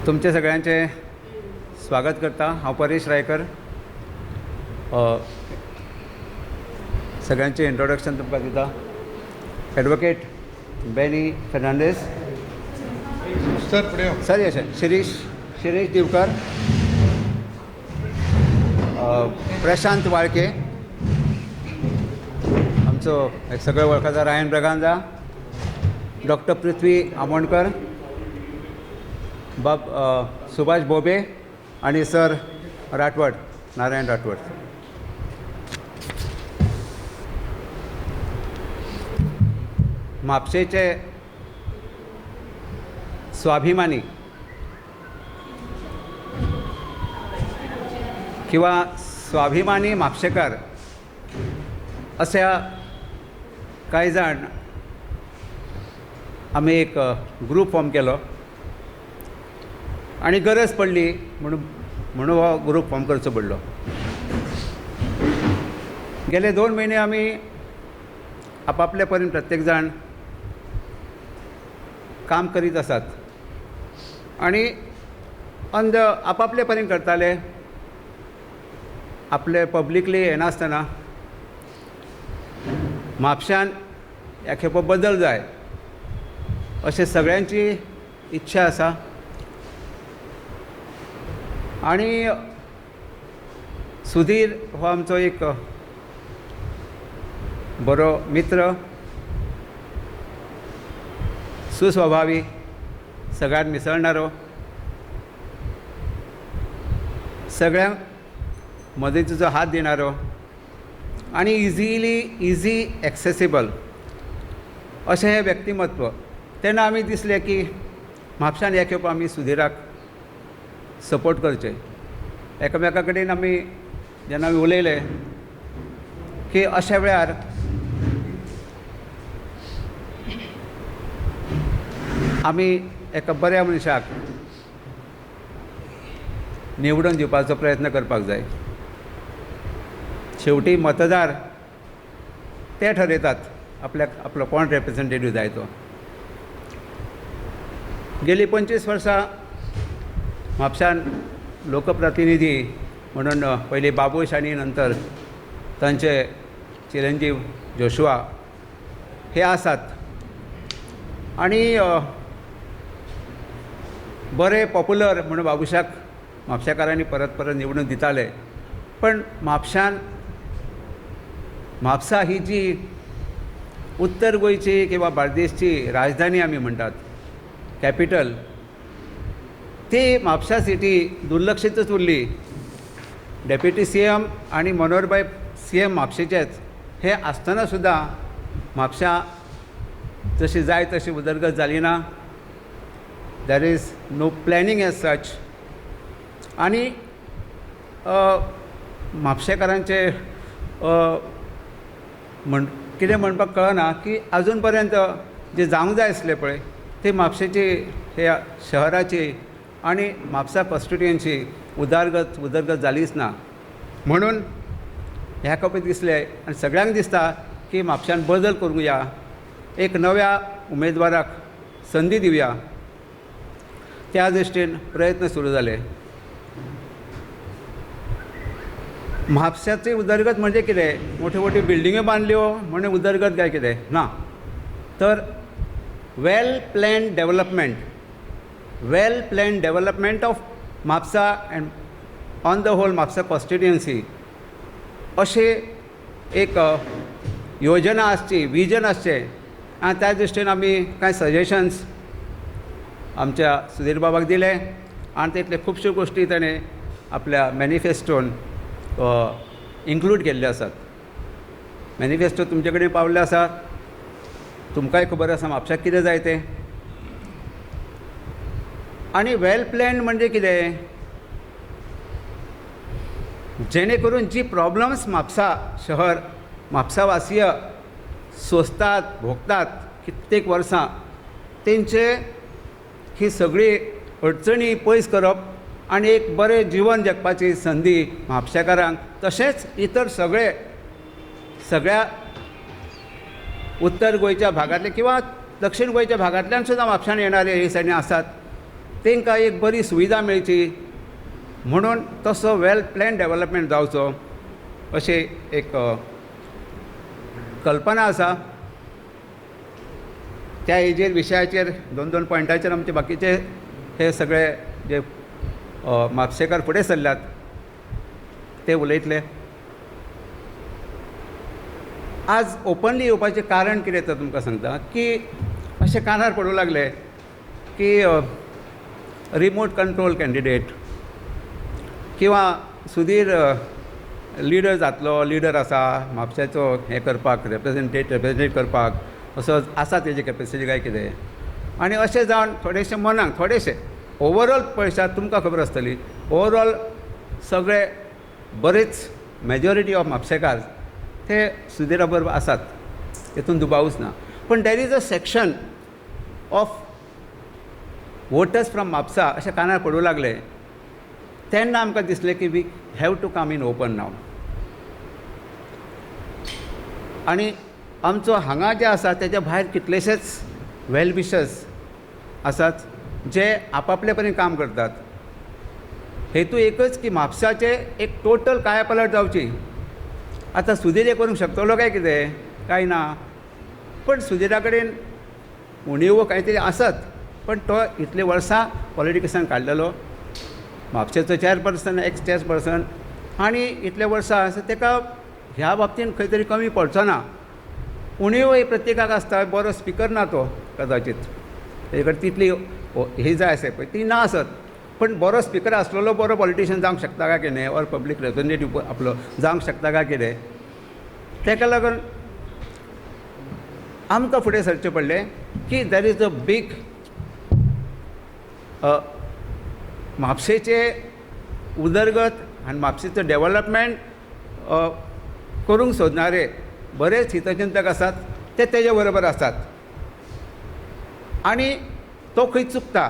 तुमचे सगळ्यांचे स्वागत करता। हांव परेश रायकर। सगळ्यांचे इंट्रोडक्शन तुमकां दिता। एडवोकेट बेनी फेर्नांडीस सर, येशे शिरीश दिवकर, प्रशांत वाळके, आमचो एक सगळे वळखता रायन ब्रगांजा, डॉक्टर पृथ्वी आमोणकर, सुभाष बोबे आणि सर राठवड, नारायण राठवड। म्हापशेचे स्वाभिमानी किंवा स्वाभिमानी म्हापशेकार अशा काही जाण आम्ही एक ग्रूप फॉर्म केलो आणि गरज पडली म्हणून हो ग्रूप फॉर्म करचो पडलो। गेले 2 महिने आमी आपापल्या परीन प्रत्येक जाण काम करीत आसात आणि आपापले परीन करताले। आपले पब्लिकली हे नासतना म्हापशान ह्या खेपो बदल जाय अशें सगळ्यांची इच्छा आसा आणि सुधीर हो आमचो एक बरो मित्र, सुस्वभावी, सगळ्यांत मिसळणारो, सगळ्यांक मदतीचो हात दिणारो आणि इझी एक्सेसिबल अशें हें व्यक्तिमत्व। तेन्ना आमी दिसलें की म्हापशान हे खेप आमी सुधीराक सपोर्ट करचें। एकामेका कडेन आमी जेन्ना आमी उलयले की अशा वेळार आमी एका बऱ्या मनशाक निवडून दिवपाचो प्रयत्न करपाक जाय। शेवटी मतदार ते ठरयतात आपलो कोण रिप्रेझेंटेटीव जाय तो। गेली 25 वर्सां म्हापशान लोकप्रतिनिधी म्हणून पयली बाबूश आनी नंतर तांचे चिरंजीव जोशुआ हे आसात आणि बरे पॉप्युलर म्हणून बाबुशाक म्हापशेकारांनी परत परत निवडून दिताले। पण म्हापसा ही जी उत्तर गोंयची किंवा बार्देसची राजधानी आमी म्हणटात, कॅपिटल, ती म्हापसा सिटी दुर्लक्षितच उरली। डेप्युटी CM आणि मनोहरभाई CM म्हापशेचेच हे आसतना सुद्दां म्हापशा जशी जाय तशी उदरगत जाली ना। There is no planning as such. आणि म्हापशेकारांचे कितें म्हणपाक कळना की आजून पर्यंत जे जावंक जाय आसलें पळय ते म्हापशेची हे शहराची आणि म्हापसा कॉन्स्टिट्युएन्सी उदरगत जालीच ना। म्हणून ह्या खेपे दिसलें आनी सगळ्यांक दिसता की म्हापशान बदल करूया, एक नव्या उमेदवाराक संदी दिवया, त्या दृश्टीन प्रयत्न सुरू जाले। म्हापशाची उदरगत म्हणजे कितें? मोठ्यो मोठ्यो बिल्डिंग्यो बांदल्यो म्हणून उदरगत काय कितें ना, तर well planned development of Mapusa and on the whole Mapusa constituency अशें एक योजना आसची, विजन आसचें। आनी त्या दृश्टीन आमी कांय सजेशन्स आमच्या सुधीर बाबाक दिले आनी तितले खुबश्यो गोश्टी ताणें आपल्या मॅनिफेस्टोन इन्क्लूड केल्ले आसात। मॅनिफेस्टो तुमचे कडेन पावल्ले आसा, तुमकांय खबर आसा म्हापशाक कितें जाय तें। आणि वेल प्लॅन म्हणजे कितें? जेणे करून जी प्रॉब्लम्स म्हापसा शहर, म्हापसावासीय सोंसतात, भोगतात कित्येक वर्सां, तेंचे ही सगळी अडचणी पयस करप आणि एक बरें जीवन जगपाची संदी म्हापशेकारांक तशेंच इतर सगळ्या उत्तर गोंयच्या भागांतले किंवा दक्षिण गोंयच्या भागांतल्यान सुद्दां म्हापशान येणारे हे सायडीन आसात। तांकां एक बरी सुविधा मेळची म्हणून तसो वेल प्लॅन डेव्हलपमेंट जावचो अशी एक कल्पना आसा. त्या हेजेर विशयाचेर दोन दोन पॉयंटाचेर आमचे बाकीचे हे सगळे जे म्हापशेकार फुडें सरल्यात ते उलयतले. आज ओपनली येवपाचें कारण कितें तर तुमकां सांगता की अशें कानार पडूं लागले की रिमोट कंट्रोल कॅन्डिडेट किंवा सुधीर लिडर जातलो, लिडर आसा म्हापशाचो हें करपाक रिप्रेझेंटेट करपाक असो आसा तेजी कॅपेसिटी काय कितें. आनी अशें जावन थोडेशे मनाक थोडेशे ओवरऑल पळयशात तुमकां खबर आसतली ओवरऑल सगळे बरेच मेजॉरिटी ऑफ म्हापशेकार ते सुधीरा बरोबर आसात, तातूंत दुबावूच ना. पण there is a section of voters from Mapusa अशें कानार पडूं लागले तेन्ना आमकां दिसलें की we have to come in open now. आनी आमचो हांगा जें आसा तेच्या भायर कितलेशेच वेल विशर्स आसात जे आपापले परीन काम करतात. हेतू एकच की म्हापसाचे एक टोटल कायापालट जावची. आतां सुधीर हे करूंक शकतलो काय कितें काय ना, पण सुधीरा कडेन उणीव कांय तरी आसत. पण तो इतले वर्सां पॉलिटिक्सान काडलेलो, म्हापशेचो चॅरपर्सन एक्स चॅरपर्सन, आनी इतले वर्सां ताका ह्या बाबतीन खंय तरी कमी पडचो ना. उणीव ही प्रत्येकाक आसता. बरो स्पिकर ना तो कदाचित, तेजे कडेन तितली ही जाय आसा पळय ती ना आसत. पण बरो स्पिकर आसलेलो बरो पॉलिटिशियन जावंक शकता काय कितें, ऑर पब्लीक रिप्रेझेंटेटीव आपलो जावंक शकता काय कितें. ताका लागून आमकां फुडें सरचें पडलें की देर इज अ बीग म्हापशेचे उदरगत आनी म्हापशेचो डेव्हलपमेंट करूंक सोदणारे बरेच हितचिंतक आसात ते तेजे बरोबर आसात. आनी तो खंय चुकता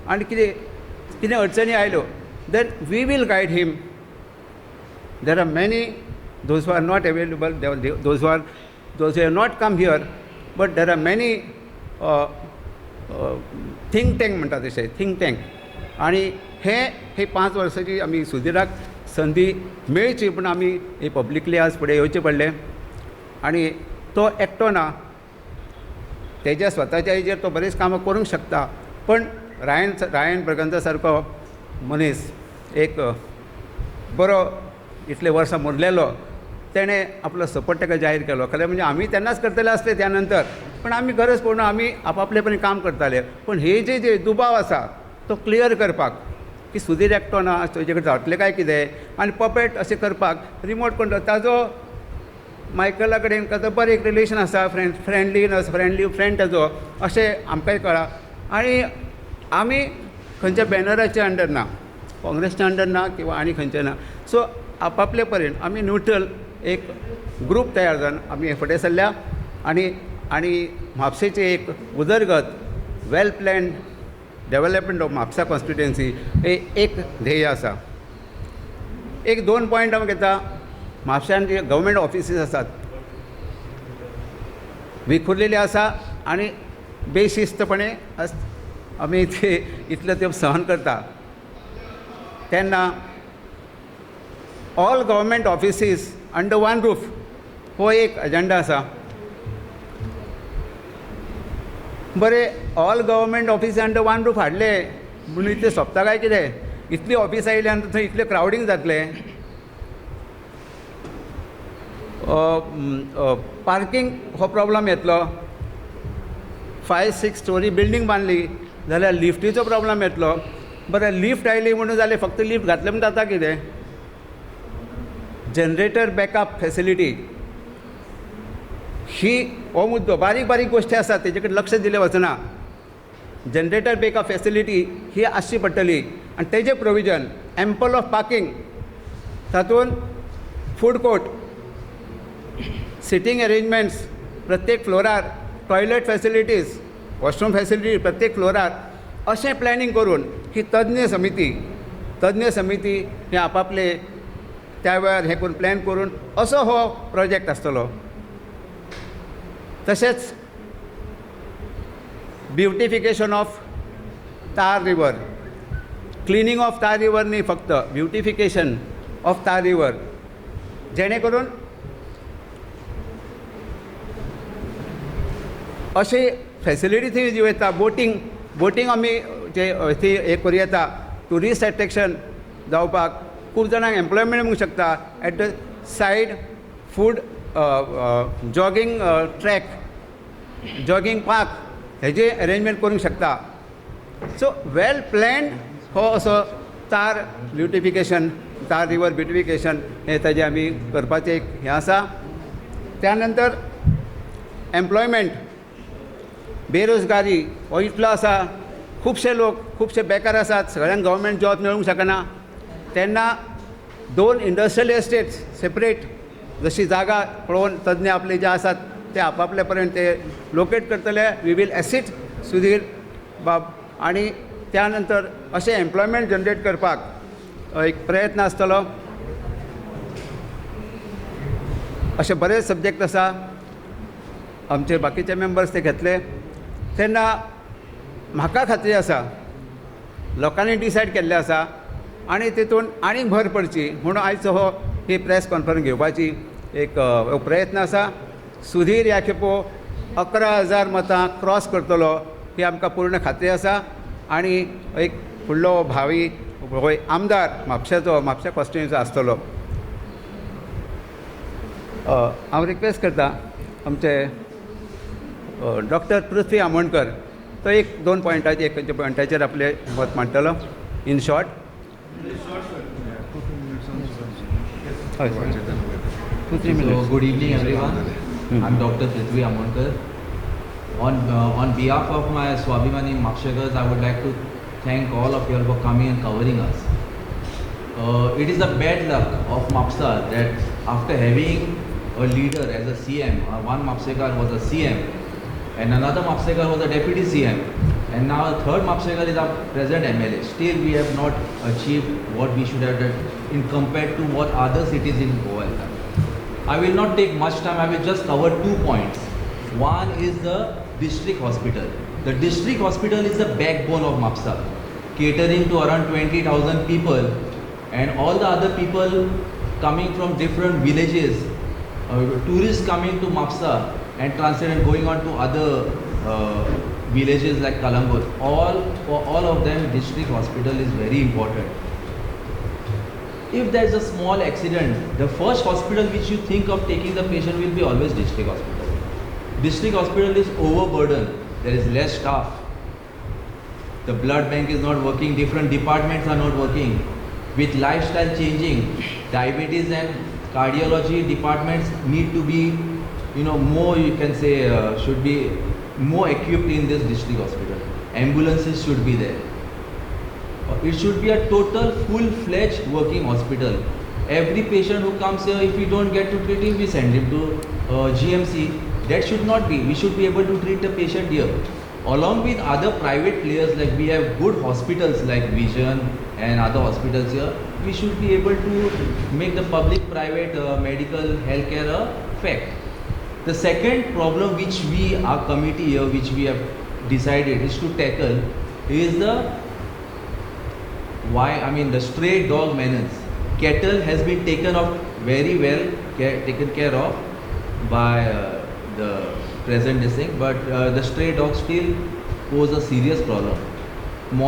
आनी कितें अडचणी आयल्यो then we will guide him. There are many those who are not available, those who have not come here, but there are many think tank म्हणटा तशें थिंक टँक. आनी हे 5 वर्सांची आमी सुधीराक संदी मेळची, पूण आमी हे पब्लिकली आज फुडें येवचें पडलें. आनी तो एकटो ना, तेज्या स्वताच्या हेजेर तो बरेच कामां करूंक शकता. पण रायन ब्रगंजा सारको मनीस एक बरो इतले वर्सां मुरलेलो तेणें आपलो सपोर्ट ताका जाहीर केलो. खरें म्हणजे आमी तेन्नाच करतले आसले त्या नंतर, पण आमी गरज पडून आमी आपापले परीन काम करताले. पण हे जे दुबाव आसा तो क्लियर करपाक की सुधीर एकटो ना, तेजे कडेन जातलें काय कितें आनी पपेट अशें करपाक रिमोट कंट्रोल ताजो मायकला कडेन ताजो बरें एक रिलेशन आसा, फ्रेंडली फ्रेंड ताजो अशें आमकांय कळ्ळां. आनी आमी खंयच्या बॅनराच्या अंडर ना, काँग्रेसच्या अंडर ना किंवा आनी खंयचे ना. सो आपापले परीन आमी न्यूट्रल एक ग्रूप तयार जावन आमी फुडें सरल्या. आनी म्हापशेचे एक उदरगत well planned development of Mapusa constituency हे एक ध्येय आसा. एक 2 पॉयंट हांव घेता. म्हापशान जे गव्हर्मेंट ऑफिसीस आसात विखुरलेले आसा आनी बेशिस्तपणे आमी ते इतले ते सहन करता. तेन्ना all government offices under one roof हो एक एजेंडा आसा. बरें all government office under one roof हाडले म्हणून इतले सोंपता काय कितें. इतली ऑफिस आयली आनी थंय इतलें क्रावडींग जातलें. पार्किंग हो प्रॉब्लम येतलो. 5-6 स्टोरी बिल्डींग बांदली जाल्यार लिफ्टीचो प्रॉब्लम येतलो. बरें लिफ्ट आयली म्हणून जालें, फक्त लिफ्ट घातलें म्हणून जाता कितें. जनरेटर बॅकअप फॅसिलिटी ही हो मुद्दो बारीक गोश्टी आसात तेजे कडेन लक्ष दिलें वचना. जनरेटर बॅकअप फॅसिलिटी ही आसची पडटली आनी तेजें प्रोविजन एम्पल ऑफ पार्किंग, तातूंत फूड कोर्ट, सिटींग अरेंजमेंट्स प्रत्येक फ्लोरार, टॉयलेट फॅसिलिटीज, वॉशरूम फॅसिलिटी प्रत्येक फ्लोरार अशें प्लॅनिंग करून ही तज्ञ समिती हे आपापले त्या वेळार हे करून प्लॅन करून असो हो प्रोजेक्ट आसतलो. तशेंच ब्युटिफिकेशन ऑफ तार रिवर, क्लिनिंग ऑफ तार रिवर न्ही फक्त, ब्युटिफिकेशन ऑफ तार रिवर, जेणे करून अशी फॅसिलिटी थंय जी वयता. बोटींग आमी जे थंय हे करूं येता, ट्युरिस्ट एट्रॅक्शन जावपाक, खूब जाणांक एम्प्लॉयमेंट मेळूंक शकता. At the said food, jogging track, jogging park हेजे अरेंजमेंट करूंक शकता. सो वेल प्लॅन्ड हो असो तार ब्युटिफिकेशन, तार रिवर ब्युटिफिकेशन हे ताजें आमी करपाचें एक हें आसा. त्या नंतर एम्प्लॉयमेंट, बेरोजगारी हो इतलो आसा, खुबशे लोक खुबशे बेकार आसात, सगळ्यांक गव्हर्मेंट जॉब मेळूंक शकना. तेन्ना 2 इंडस्ट्रियल एस्टेट्स सेपरेट, जशी जागा पळोवन तज्ञ आपले जे आसात ते आपआपले पर्यंत ते लोकेट करतले. वी वील एसिट सुधीर बाब. आणि त्या नंतर अशें एम्प्लॉयमेंट जनरेट करपाक एक प्रयत्न आसतलो. अशे बरेच सब्जेक्ट आसा, आमचे बाकीचे मेंबर्स ते घेतले. तेन्ना म्हाका खात्री आसा लोकांनी डिसायड केल्लें आसा आनी तेतून आनीक भर पडची म्हणून आयचो हो ही प्रेस कॉन्फरन्स घेवपाची एक प्रयत्न आसा. सुधीर ह्या खेपो 11,000 मतां क्रॉस करतलो ही आमकां पूर्ण खात्री आसा. आनी एक फुडलो भावी आमदार म्हापश्या कॉन्स्टिट्युएन्सीचो आसतलो. हांव रिक्वेस्ट करता आमचे डॉक्टर पृथ्वी आमोणकर, तो 1-2 पॉयंटाचेर आपले मत मांडटलो in short. So, good evening everyone. I'm Dr. Prithvi Amonkar. On behalf of my Swabhimani Makshakars, I would like to thank all of you for coming and covering us. It is a bad luck of Mapsa that after having a leader as a CM, one Mapsekar was a CM and another Mapsekar was a deputy CM, and now a third Mapsekar is our present MLA. Still we have not achieved what we should have done in compared to what other cities in Goa have done. I will not take much time, I will just cover 2 points. One is the district hospital. The district hospital is the backbone of Mapsa, catering to around 20,000 people, and all the other people coming from different villages, tourists coming to Mapsa and transit and going on to other villages like Kalangur. For all of them, district hospital is very important. If there is a small accident, the first hospital which you think of taking the patient will be always district hospital. District hospital is overburdened. There is less staff. The blood bank is not working. Different departments are not working. With lifestyle changing, diabetes and cardiology departments need to be, more, you can say, should be more equipped in this district hospital. Ambulances should be there. It should be a total full-fledged working hospital. Every patient who comes here, if we don't get to treat him, we send him to GMC. That should not be. We should be able to treat the patient here. Along with other private players, like we have good hospitals like Vision and other hospitals here, we should be able to make the public-private medical healthcare a fact. The second problem which our committee here, which we have decided is to tackle, is the stray dog menace. Cattle has been taken off very well, taken care of by the present thing, but the stray dogs still pose a serious problem.